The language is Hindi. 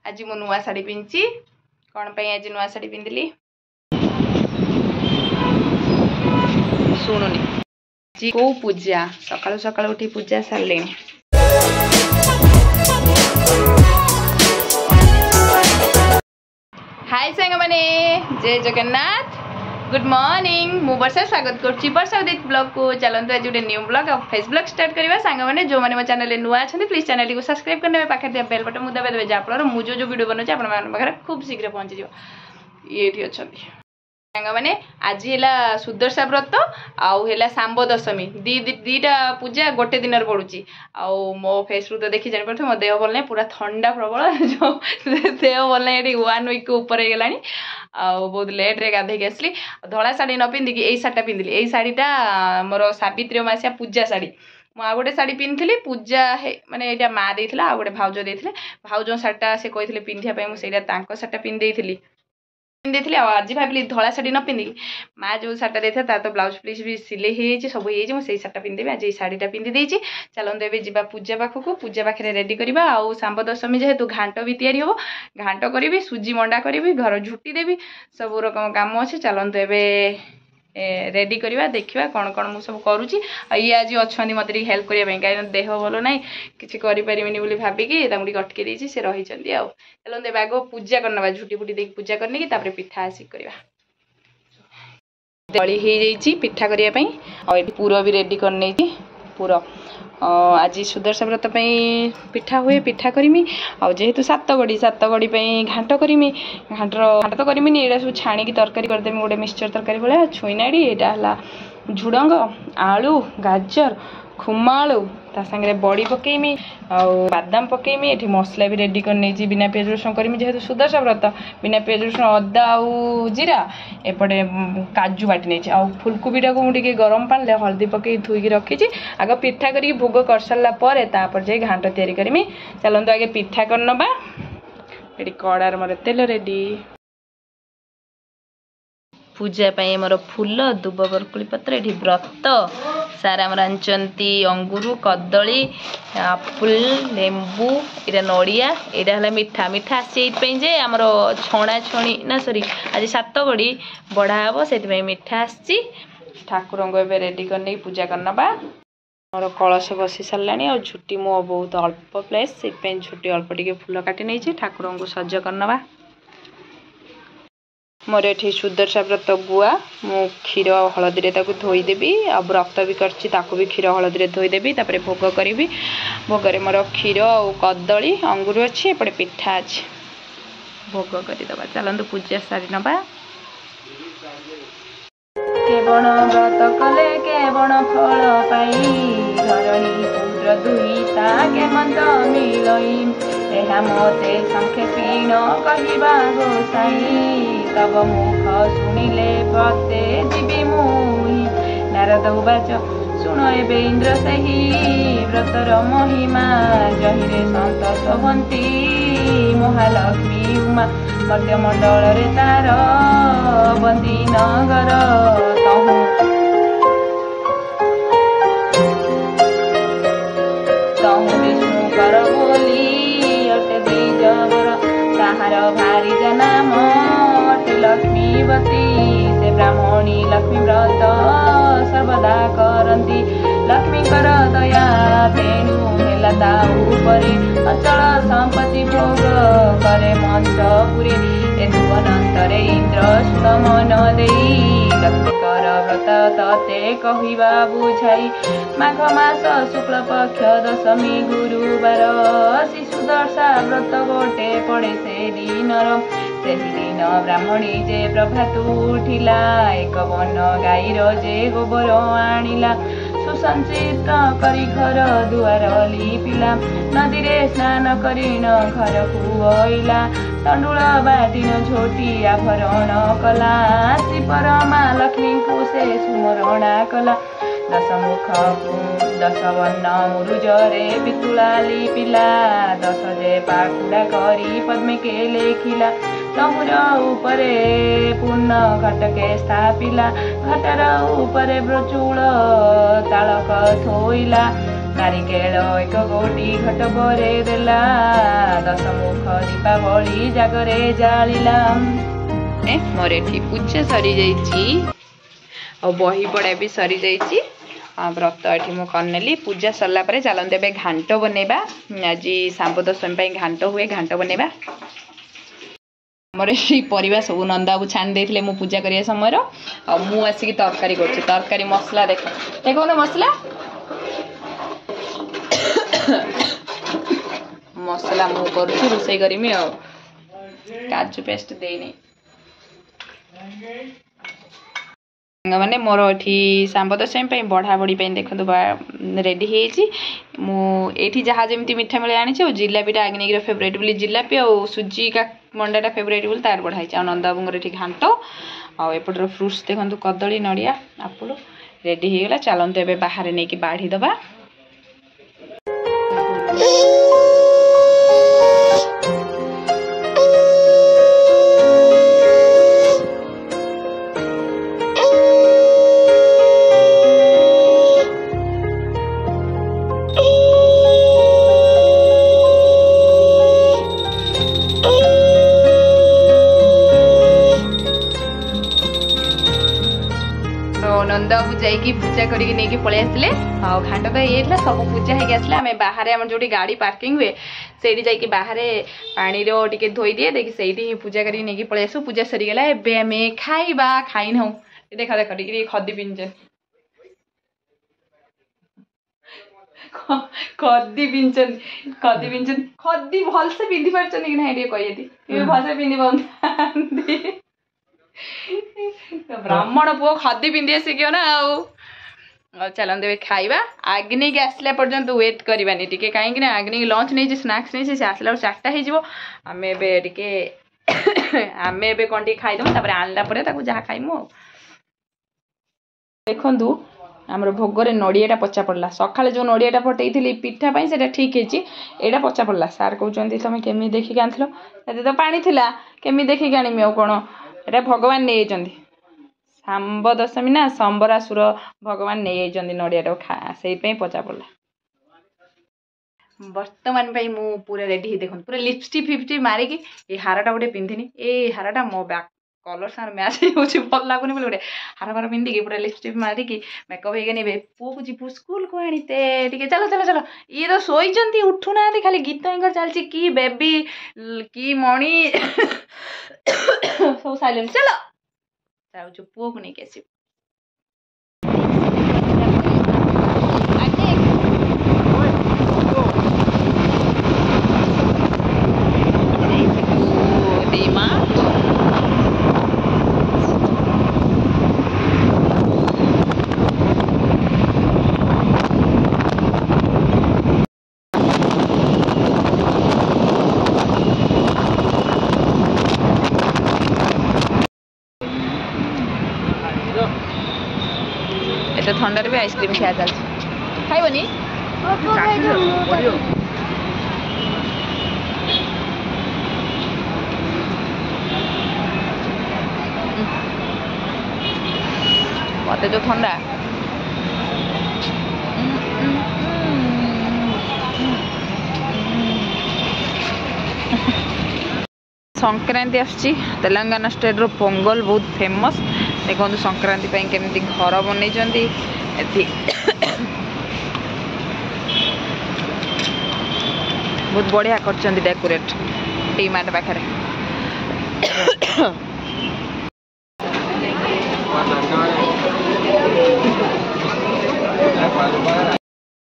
आज मु नुआ शाढ़ी पिंची कौन पे आज नुआ शाढ़ी पिंधली शुणुनी जी को पूजा सकाळु सकाळु उठी पूजा सारले हाय सांग माने जय जगन्नाथ गुड मॉर्निंग मु वर्षा स्वागत करछि वर्षा उदित ब्लॉग को चलंतु आज गोटे न्यू ब्लॉग और फेस ब्लॉग स्टार्ट करबा सांग माने जो माने मो चैनल रे नुआ अछन प्लीज चैनल को सब्सक्राइब करने पाखे दिया बेल बटन मुदा दबे जा फल मु जो वीडियो बनौछि आपन मान पाखे खूब शीघ्र पहुंच जिवो एठी अछंती सांग माने आज हैला सुदर्शा व्रत आउ हैला सांब दशमी दीटा पूजा गोटे दिन पड़ुची आउ मो फेस रु तो देखि जानि परथे मो देह भल नै पूरा ठंडा प्रबल जो देह भल नै एठी 1 वीक ऊपर हे गेलानी आउ बहुत लेट रे गाधे के असली धला साड़ी न पिंदी कि एई साड़ी पिंदली एई साड़ीटा मोर सावित्री मासिया पूजा साड़ी मु आ गोटे साड़ी पिंधली पूजा माने एटा मा देथिला आ गोटे भाउजो देथिले भाउजो साड़ीटा से कहिथिले पिंधिया पय मु सेटा तांको साड़ीटा पिंध देथिली आज भाविली धला साड़ी न पिंधि माँ जो साड़ी देता तार तो ब्लाउज प्लीज भी सिले सब हो साड़ी पिंधेबी आज शाढ़ीटा पिंधि देती चलते ए जा पूजा पाखक पूजा पाखे रेडी करवा आउ सांब दशमी जेहेतु घाट भी तैयारी हम घाट करी सुजी मंडा करी घर झुटी देवी सब रकम काम अच्छे चलते ए रेडी करवा देखा कौन कौन मुझे सब करुँची ये आज अच्छा मत हेल्प करने कहीं देह भल ना किसी करें भाविकी अटके देती से रही चलते आग पूजा करना झुटी फुटी देख पूजा करने की पिठा आसिक करवा दली हो जाइए पिठा करने पुर भी रेडी करने पुर आज सुदर्शा व्रत पिठा हुए पिठा करमी जेहेतु सात गड़ी घाट करमी घाट तो करमी यहाँ सब छाणी तरकारी करदेमी गोटे मिक्सचर तरकारी भाया छुईनाड़ी यहाँ झुड़ंग आलू गाजर खुमा आलू ता संगे बड़ी पकेमी बादाम पकेमी ये मसला भी रेडी कर बिना पियाज रसुण करमी जेहेतु सुदर्शा व्रत बिना पियाज रसुण अदा आउ जीरा एपटे काजू बाटी नहीं आ फुलकोबीटा को मुझे गरम पानी हल्दी पकई धोईकी रखी आग पिठा करी भोग कर सारा पर जाए घाट तैयारी करमी चलते आगे पिठा करनबा ये कड़ार मोर तेल रेडी पूजा पाई मोर फूल दुब बरकुली पत्र ये व्रत सारा मोर आंचंती अंगूर कदली आपुल लेंबू इटा नड़िया यहाँ मिठा मिठा आसी जे आमर छणा छणी ना सॉरी आज 7 गड़ी बढ़ा हम से मिठा आसी ठाकुर रेडी करने पूजा करनबा मोर कलश बसी सारा और झुटी मो बहुत अल्प प्लेस से झुटी अल्प टे फूल काटी नहीं ठाकुर को सज करनबा मोर ये सुदर्शा व्रत गुआ मु क्षीर हलदी धोईदेवी आ व्रत भी करछि भी क्षीर हलदी धोईदेवी तापर भोग करी भोगरे मोर क्षीर और कदली अंगूर अच्छी एपटे पिठा अच्छी भोग करदे चलते पूजा सारी नबा केवण व्रत कले केवण फल पाई धरणी पुत्र दुईता केमंत मिलई एहा मते संक्षेपीण कहवा गोसाई तब मुख शुणिले पते जीवी मुहि नारद उवाच शुण एबे इंद्र सही व्रतर महिमा जहिरे संतोष हंती महालक्ष्मी उमा मध्यमंडल रे तार बंदी नगर तहु विष्णु कर बोली अटे द्विजवर ताहार भारी जनाम अटे लक्ष्मीवती से ब्राह्मणी लक्ष्मी व्रत सर्वदा करती लक्ष्मी कर दया तेणु हेला दाऊ परे अचल संपत्ति भोग करे मंचपुरी ए भुवनंतरे इंद्र सुन मन देई लक्ष्मी कर व्रत तते कहिबा बुझाई माघ मास शुक्ल पक्ष दशमी गुरुवार श्री सुदर्शा व्रत गोटे पड़े से दिनर से दिन ब्राह्मणी जे प्रभात उठिला एक वन गाईर जे गोबर आनिला सुसंचित करी घर दुआर लिपिला नदी रे स्नान करिन घर कुइला तंडुल बाटिन झोटी आभरण कला श्री परमा लक्ष्मी को से सुमरणा कला दशमुख 10 वर्ण मुरुजरे पितुला लिपिला 10 जे पाकुड़ा करी पद्मे के लेखिला तमुर उपरे पूर्ण घटके स्थापिला घटर उपरे ब्रचूल तालक थोइला नारिकेल एक गोटी घट परे देला दशमुख दीपावली जागरे जालिला मोर एठी पूजा सरी जाइछि और बही पड़ा भी सरी जाइछि व्रत एठी मु करनेली पूजा सरला परे चलते एबे घांट बनेबा आज सांब दशमी घांट हुए घांट बनेबा मोर एठी परिवा सब नंदाबू छाणी देथिले मु पूजा करिया समय और मु आसिक तरकारी करछि तरकारी मसला देखो ना मसला मसला मु करछि रोसई करमी आ काजू पेस्ट देनी मैंने मोर एठी सांब दशमी बढ़ा बढ़ी देखो रेडी होती जहाँ जमी मिठा मिले आनी जिलापीटा आग्निक फेवरेट बोली जिलापी और सुजी का मंडाटा फेवरेट बोली तार बढ़ाई आ नंदाबूर ये घांट आउटर फ्रुट्स देखो कदली नड़िया आपुल रेडी होगा चलते एवं बाहर नहीं बाढ़ी दबा नंदाबू जाइकी पूजा करके नहीं पलि आसले घाट तो ये सब पूजा होगी आसले आम बाहर आम जो गाड़ी पार्किंग हुए से जाकि बाहर पानी टे धोई दिए देखिए से पूजा करके नहीं पलि आसू पूजा सरीगला एवं आम खाइबा खाई ना देख देख टे खदी पिंचन खदी पिंचन खदी भलसे पिंधि पार्चन कि ना कही भलसे पिंधि पाऊँ ब्राह्मण पुओ खदी पिंधि आसिक ना चलते खाइबा आग्निक आसला पर्यंत वेट करवानी टी कहीं आग्निक लंच नहीं स्नाक्स नहीं से आसला 4टा हो आम एवं कौन टी खाईदमु आनला जहाँ खाइमु देखु आमर भोगर नड़ियाटा पचा पड़ा सकाଳେ जो नड़ियाटा पटई पिठापाई से ठीक है यहाँ पचा पड़ा सार कहते तुम केमी देखिक आनल तो पानी थिला केमी देखिक आनमी आ कौन एटा भगवान नहीं सांब दशमी ना संबरासुर भगवान नहीं नड़िया खा से पचा पड़ा बर्तमान मु पूरा रेडी देखो पूरा लिपस्टिक फिपस्टिक मारिकी ये हारटा गोटे पिंधिनी ए हारटा मो बैक कलर सार मैच हो भल लगुनि बोले गोटे हार फार पिंधिकी पूरा लिपस्टिक मारिकी मेकअप होगा पुओ को जीवु स्कूल को आनीते टे चलो चलो चलो ये तो शोई उठुना खाली गीत चलती कि बेबी कि मणि सब साइलेंट चलो जाऊ पुओ को नहीं आस थंडार भी आइसक्रीम खिया चलती खाइबनी मत जो ठंडा संक्रांति आसची तेलंगाना स्टेट रो पोंगल बहुत फेमस देखो संक्रांति केमती घर बन बहुत बढ़िया कर डेकोरेट टी मार्ट पाखे